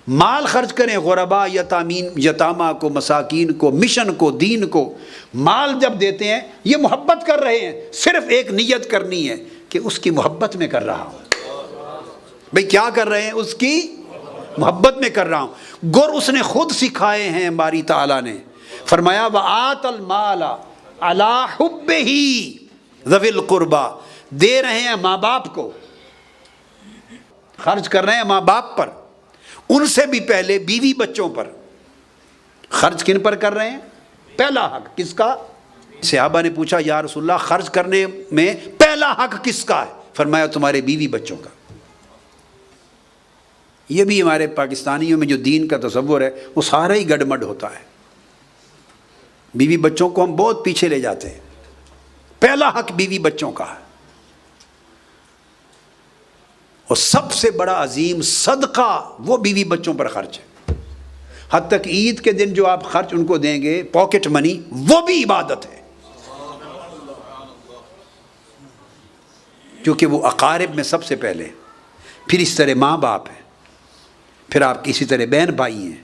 مال خرچ کریں غربا یتامہ کو، مساکین کو، مشن کو، دین کو۔ مال جب دیتے ہیں یہ محبت کر رہے ہیں، صرف ایک نیت کرنی ہے کہ اس کی محبت میں کر رہا ہوں۔ بھئی کیا کر رہے ہیں؟ اس کی محبت میں کر رہا ہوں۔ گر اس نے خود سکھائے ہیں باری تعالیٰ نے، فرمایا وَآتَ الْمَالَ عَلَىٰ حُبِّهِ ذَوِي الْقُرْبَىٰ، دے رہے ہیں ماں باپ کو، خرچ کر رہے ہیں ماں باپ پر، ان سے بھی پہلے بیوی بچوں پر۔ خرچ کن پر کر رہے ہیں؟ پہلا حق کس کا؟ صحابہ نے پوچھا یا رسول اللہ خرچ کرنے میں پہلا حق کس کا ہے؟ فرمایا تمہارے بیوی بچوں کا۔ یہ بھی ہمارے پاکستانیوں میں جو دین کا تصور ہے وہ سارا ہی گڑمڑ ہوتا ہے۔ بیوی بچوں کو ہم بہت پیچھے لے جاتے ہیں۔ پہلا حق بیوی بچوں کا ہے، اور سب سے بڑا عظیم صدقہ وہ بیوی بچوں پر خرچ ہے۔ حد تک عید کے دن جو آپ خرچ ان کو دیں گے پاکٹ منی، وہ بھی عبادت ہے، کیونکہ وہ اقارب میں سب سے پہلے، پھر اس طرح ماں باپ ہیں، پھر آپ کسی طرح بہن بھائی ہیں،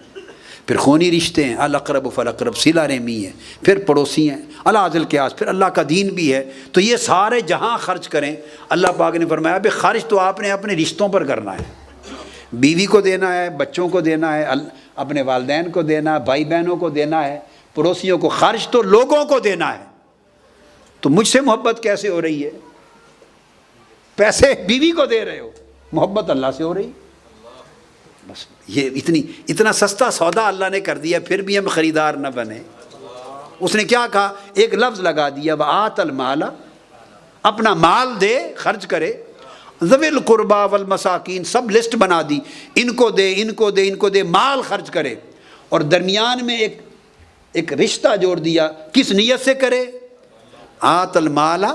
پھر خونی رشتے ہیں، الاقرب فالاقرب، صلہ رحمی ہے، پھر پڑوسی ہیں، العدل قیاس، پھر اللہ کا دین بھی ہے۔ تو یہ سارے جہاں خرچ کریں، اللہ پاک نے فرمایا کہ خرچ تو آپ نے اپنے رشتوں پر کرنا ہے، بیوی کو دینا ہے، بچوں کو دینا ہے، اپنے والدین کو دینا ہے، بھائی بہنوں کو دینا ہے، پڑوسیوں کو۔ خرچ تو لوگوں کو دینا ہے۔ تو مجھ سے محبت کیسے ہو رہی ہے؟ پیسے بیوی کو دے رہے ہو، محبت اللہ سے ہو رہی۔ بس یہ اتنا سستا سودا اللہ نے کر دیا، پھر بھی ہم خریدار نہ بنے۔ اس نے کیا کہا؟ ایک لفظ لگا دیا، وَآتَ الْمَالَ، اپنا مال دے، خرچ کرے، ذوی القربا والمساکین، سب لسٹ بنا دی، ان کو دے، ان کو دے، ان کو دے، مال خرچ کرے، اور درمیان میں ایک رشتہ جوڑ دیا، کس نیت سے کرے؟ آتَ الْمَالَ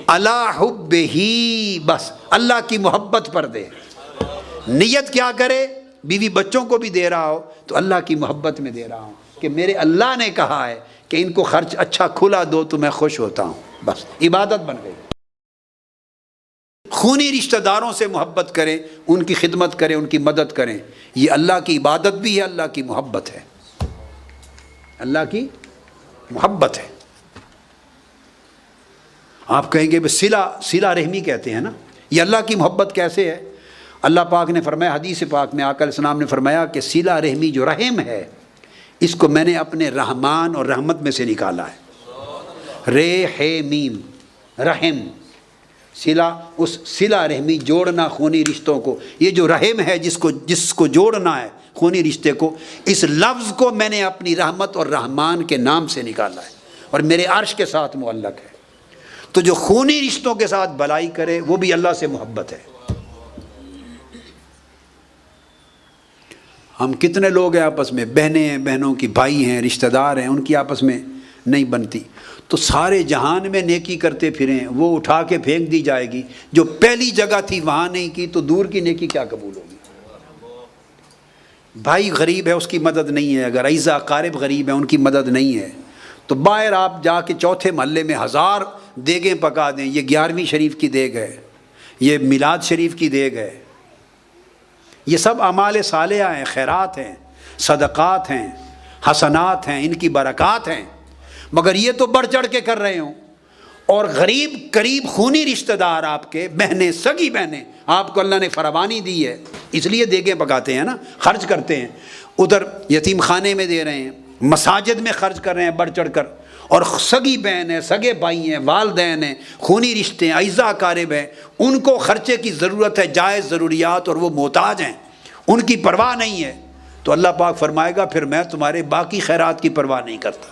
عَلَىٰ حُبِّهِ، بس اللہ کی محبت پر دے۔ نیت کیا کرے؟ بیوی بچوں کو بھی دے رہا ہو تو اللہ کی محبت میں دے رہا ہوں، کہ میرے اللہ نے کہا ہے کہ ان کو خرچ اچھا کھلا دو تو میں خوش ہوتا ہوں۔ بس عبادت بن گئی۔ خونی رشتہ داروں سے محبت کریں، ان کی خدمت کریں، ان کی مدد کریں، یہ اللہ کی عبادت بھی ہے، اللہ کی محبت ہے، اللہ کی محبت ہے۔ آپ کہیں گے صلہ رحمی کہتے ہیں نا، یہ اللہ کی محبت کیسے ہے؟ اللہ پاک نے فرمایا حدیث پاک میں، آقا علیہ السلام نے فرمایا کہ صلہ رحمی جو رحم ہے، اس کو میں نے اپنے رحمان اور رحمت میں سے نکالا ہے۔ میم رحم، صلہ رحمی، جوڑنا خونی رشتوں کو، یہ جو رحم ہے جس کو جوڑنا ہے خونی رشتے کو، اس لفظ کو میں نے اپنی رحمت اور رحمان کے نام سے نکالا ہے، اور میرے عرش کے ساتھ معلق ہے۔ تو جو خونی رشتوں کے ساتھ بھلائی کرے وہ بھی اللہ سے محبت ہے۔ ہم کتنے لوگ ہیں آپس میں، بہنیں ہیں، بہنوں کی بھائی ہیں، رشتہ دار ہیں، ان کی آپس میں نہیں بنتی، تو سارے جہان میں نیکی کرتے پھریں، وہ اٹھا کے پھینک دی جائے گی۔ جو پہلی جگہ تھی وہاں نہیں کی تو دور کی نیکی کیا قبول ہوگی؟ بھائی غریب ہے، اس کی مدد نہیں ہے، اگر اعزا اقارب غریب ہیں ان کی مدد نہیں ہے، تو باہر آپ جا کے چوتھے محلے میں 1000 دیگیں پکا دیں، یہ 11ویں شریف کی دیگ ہے، یہ میلاد شریف کی دیگ ہے، یہ سب اعمال صالحہ ہیں، خیرات ہیں، صدقات ہیں، حسنات ہیں، ان کی برکات ہیں، مگر یہ تو بڑھ چڑھ کے کر رہے ہوں۔ اور غریب قریب خونی رشتہ دار آپ کے، بہنیں، سگی بہنیں، آپ کو اللہ نے فراوانی دی ہے، اس لیے دیگیں پکاتے ہیں نا، خرچ کرتے ہیں، ادھر یتیم خانے میں دے رہے ہیں، مساجد میں خرچ کر رہے ہیں بڑھ چڑھ کر، اور سگی بہن ہے، سگے بھائی ہیں، والدین ہیں، خونی رشتے ہیں، اعزا اقارب ہیں، ان کو خرچے کی ضرورت ہے، جائز ضروریات، اور وہ محتاج ہیں، ان کی پرواہ نہیں ہے، تو اللہ پاک فرمائے گا پھر میں تمہارے باقی خیرات کی پرواہ نہیں کرتا۔